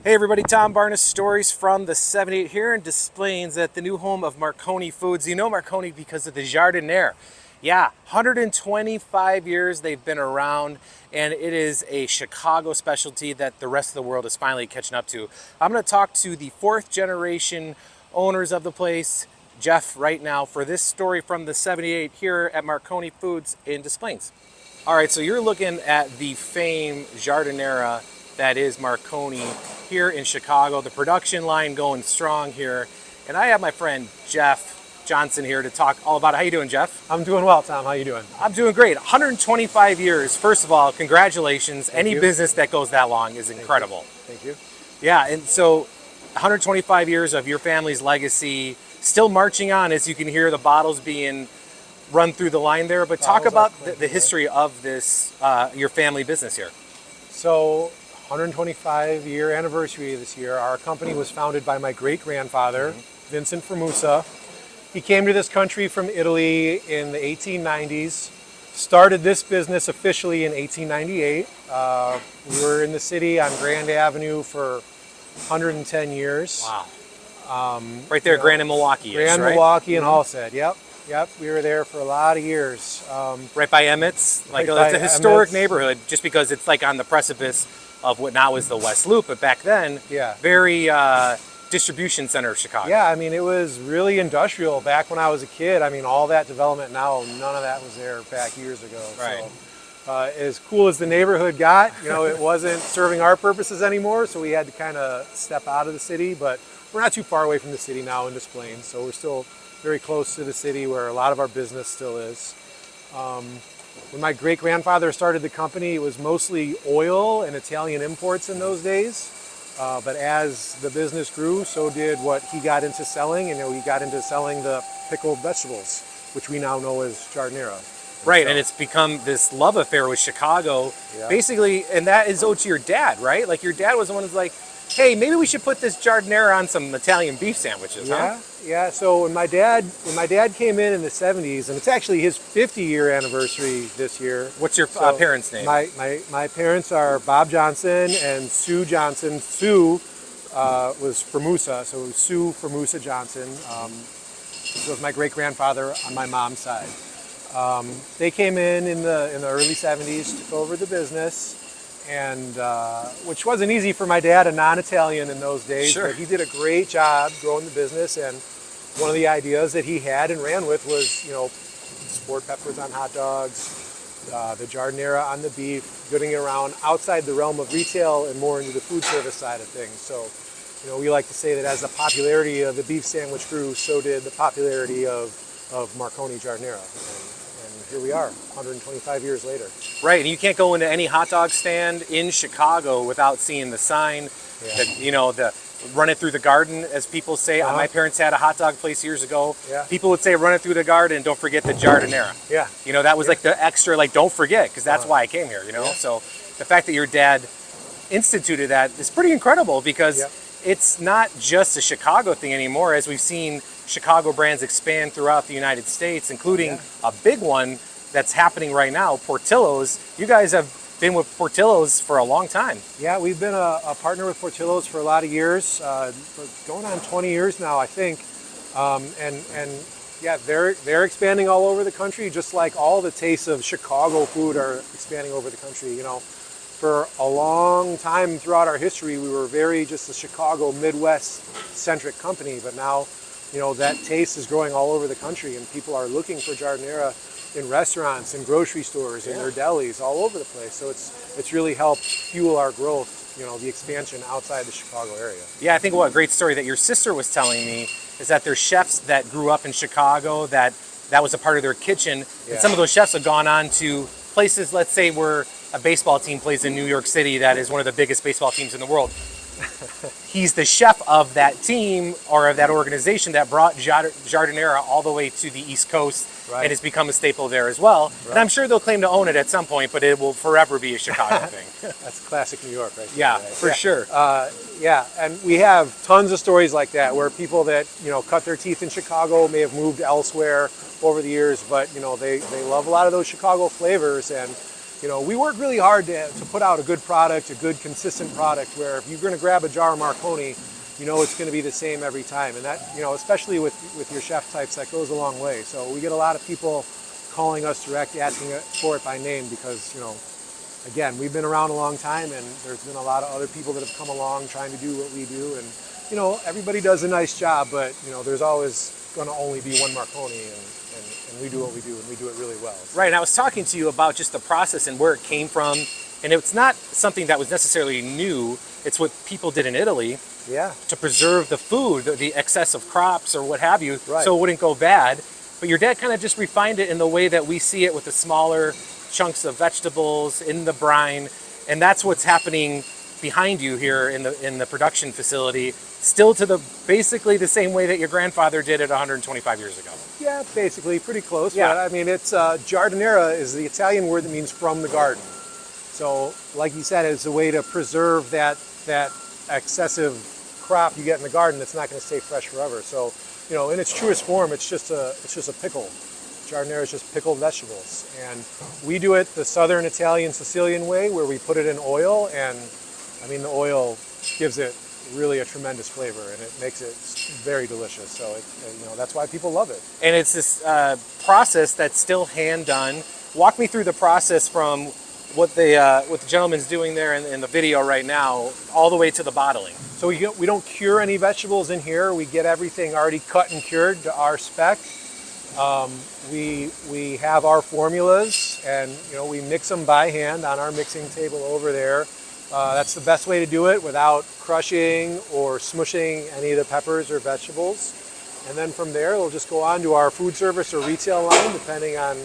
Hey everybody, Tom Barnes, stories from the 78 here in Des Plaines at the new home of Marconi Foods. You know Marconi because of the Giardiniera. Yeah, 125 years they've been around, and it is a Chicago specialty that the rest of the world is finally catching up to. I'm going to talk to the fourth generation owners of the place, Jeff, right now for this story from the 78 here at Marconi Foods in Des Plaines. All right, so you're looking at the famed Giardiniera that is Marconi here in Chicago. The production line going strong here. And I have my friend Jeff Johnson here to talk all about it. How you doing, Jeff? I'm doing well, Tom. How you doing? I'm doing great. 125 years. First of all, congratulations. Thank Any you. business that goes that long is incredible. Thank you. Yeah, and so 125 years of your family's legacy still marching on as you can hear the bottles being run through the line there. But talk Bottles are about the clinking, history of this, your family business here. So, 125-year anniversary this year. Our company was founded by my great-grandfather, Vincent Formusa. He came to this country from Italy in the 1890s, started this business officially in 1898. We were in the city on Grand Avenue for 110 years. Wow. Right there, Grand and Milwaukee. Grand right? Milwaukee and Halstead, yep. We were there for a lot of years. Right by Emmett's. Like Right it's a by historic Emmett's. neighborhood just because it's like on the precipice of what now is the West Loop, but back then, Yeah. very distribution center of Chicago. Yeah, I mean, it was really industrial back when I was a kid. I mean, all that development now, none of that was there back years ago. Right. So, as cool as the neighborhood got, it wasn't serving our purposes anymore, so we had to kind of step out of the city, but we're not too far away from the city now in Des Plaines, so we're still very close to the city where a lot of our business still is. When my great-grandfather started the company, it was mostly oil and Italian imports in those days. But as the business grew, so did what he got into selling, and he got into selling the pickled vegetables, which we now know as Giardiniera. Right, and it's become this love affair with Chicago, Yeah. basically, and that is owed to your dad, right? Like your dad was the one who's like, hey, maybe we should put this Giardiniera on some Italian beef sandwiches, huh? Yeah. So when my dad came in the 70s, and it's actually his 50-year anniversary this year. What's your So parents' name? My parents are Bob Johnson and Sue Johnson. Sue was Formusa, so it was Sue Formusa Johnson. This was my great-grandfather on my mom's side. They came in the early 70s, took over the business, and which wasn't easy for my dad, a non-Italian in those days. Sure. But he did a great job growing the business, and one of the ideas that he had and ran with was, sport peppers on hot dogs, the Giardiniera on the beef, getting it around outside the realm of retail and more into the food service side of things. So, we like to say that as the popularity of the beef sandwich grew, so did the popularity of Marconi Giardiniera. And here we are, 125 years later. Right, and you can't go into any hot dog stand in Chicago without seeing the sign, the run it through the garden, as people say. My parents had a hot dog place years ago. Yeah. People would say, run it through the garden, don't forget the Giardiniera. Yeah. That was like the extra, like, don't forget, because that's why I came here, Yeah. So the fact that your dad instituted that is pretty incredible because Yeah. it's not just a Chicago thing anymore, as we've seen Chicago brands expand throughout the United States, including a big one that's happening right now, Portillo's. You guys have been with Portillo's for a long time. Yeah, we've been a partner with Portillo's for a lot of years, going on 20 years now, I think. They're expanding all over the country, just like all the tastes of Chicago food are expanding over the country. For a long time throughout our history, we were very just a Chicago Midwest-centric company, but now, that taste is growing all over the country, and people are looking for Giardiniera in restaurants, in grocery stores, in their delis, all over the place. So it's really helped fuel our growth, the expansion outside the Chicago area. Yeah, I think what a great story that your sister was telling me is that there's chefs that grew up in Chicago that was a part of their kitchen, and some of those chefs have gone on to places, let's say, where a baseball team plays in New York City that is one of the biggest baseball teams in the world. He's the chef of that team or of that organization that brought Giardiniera all the way to the East Coast, and it's become a staple there as well. Right. And I'm sure they'll claim to own it at some point, but it will forever be a Chicago thing. That's classic New York, right? Yeah, right? for sure. And we have tons of stories like that where people that cut their teeth in Chicago may have moved elsewhere over the years, but they love a lot of those Chicago flavors, and we work really hard to put out a good product, a good consistent product where if you're going to grab a jar of Marconi, it's going to be the same every time. And that, especially with your chef types, that goes a long way. So we get a lot of people calling us direct, asking for it by name because, again, we've been around a long time and there's been a lot of other people that have come along trying to do what we do. And, everybody does a nice job, but, there's always going to only be one Marconi and we do what we do and we do it really well. So. Right, and I was talking to you about just the process and where it came from. And it's not something that was necessarily new. It's what people did in Italy to preserve the food, the excess of crops or what have you, so it wouldn't go bad. But your dad kind of just refined it in the way that we see it with the smaller chunks of vegetables in the brine. And that's what's happening behind you here in the production facility, still to basically the same way that your grandfather did it 125 years ago. Yeah, basically, pretty close. Yeah. But I mean, it's Giardiniera is the Italian word that means from the garden. So, like you said, it's a way to preserve that excessive crop you get in the garden that's not going to stay fresh forever. So, in its truest form, it's just a pickle. Giardiniera is just pickled vegetables, and we do it the Southern Italian Sicilian way, where we put it in oil, and I mean the oil gives it really a tremendous flavor, and it makes it very delicious. So, that's why people love it. And it's this process that's still hand done. Walk me through the process from what the gentleman's doing there in the video right now, all the way to the bottling. So we don't cure any vegetables in here. We get everything already cut and cured to our spec. We have our formulas, and we mix them by hand on our mixing table over there. That's the best way to do it without crushing or smushing any of the peppers or vegetables. And then from there, we'll just go on to our food service or retail line, depending on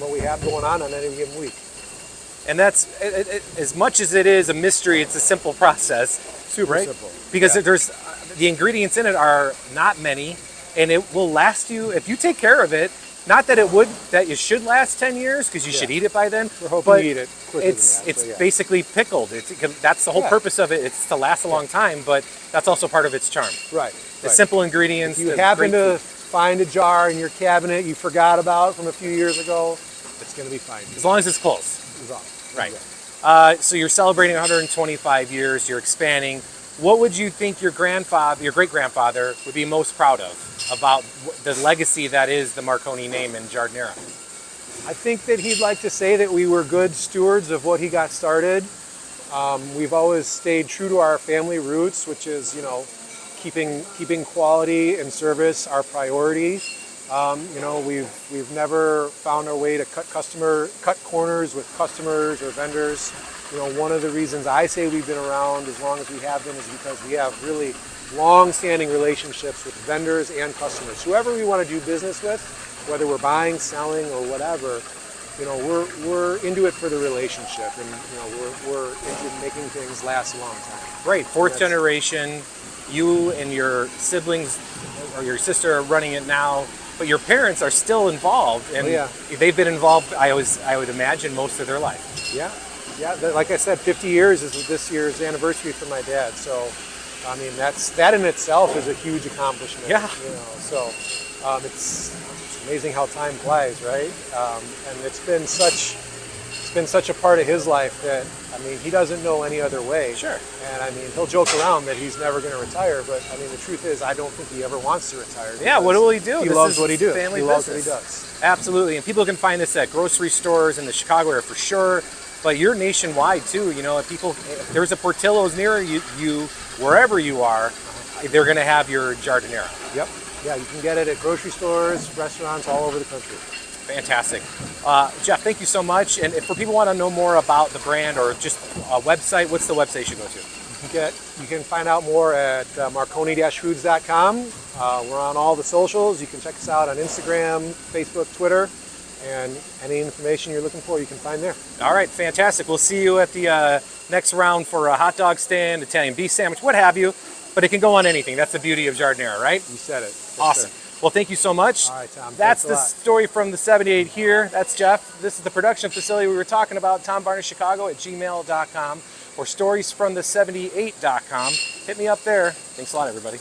what we have going on any given week. And that's, as much as it is a mystery, it's a simple process. Super simple. Because there's the ingredients in it are not many, and it will last you, if you take care of it, not that you should last 10 years, because you should eat it by then. We're hoping to eat it quicker it's basically pickled. That's the whole purpose of it. It's to last a long time, but that's also part of its charm. Right. The simple ingredients. If you happen to find a jar in your cabinet you forgot about from a few years ago, it's going to be fine. As long as it's close. Right. So you're celebrating 125 years, you're expanding. What would you think your great-grandfather would be most proud of about the legacy that is the Marconi name in Giardiniera? I think that he'd like to say that we were good stewards of what he got started. We've always stayed true to our family roots, which is, keeping quality and service our priority. We've never found our way to cut corners with customers or vendors. One of the reasons I say we've been around as long as we have been is because we have really long-standing relationships with vendors and customers. Whoever we want to do business with, whether we're buying, selling, or whatever, we're into it for the relationship, and we're into making things last a long time. Right, fourth generation. You and your siblings or your sister are running it now. But your parents are still involved, and they've been involved, I would imagine, most of their life. Yeah. Like I said, 50 years is this year's anniversary for my dad. So, I mean, that in itself is a huge accomplishment. Yeah. So it's amazing how time flies, right? And it's been such a part of his life that, I mean, he doesn't know any other way. Sure. And I mean, he'll joke around that he's never going to retire, but I mean, the truth is, I don't think he ever wants to retire. Yeah, what will he do? He loves what he does. He loves what he does. Absolutely, and people can find this at grocery stores in the Chicago area for sure. But you're nationwide too. If there's a Portillo's near you, wherever you are, they're going to have your Giardiniera. Yep. Yeah, you can get it at grocery stores, restaurants all over the country. Fantastic. Jeff, thank you so much. And if people want to know more about the brand or just a website, what's the website you should go to? You can find out more at marconi-foods.com. We're on all the socials. You can check us out on Instagram, Facebook, Twitter, and any information you're looking for, you can find there. All right, fantastic. We'll see you at the next round for a hot dog stand, Italian beef sandwich, what have you. But it can go on anything. That's the beauty of Giardiniera, right? You said it. Awesome. Sure. Well, thank you so much. All right, Tom. That's the story from the 78 here. That's Jeff. This is the production facility we were talking about, tombarneshchicago@gmail.com or storiesfromthe78.com. Hit me up there. Thanks a lot, everybody.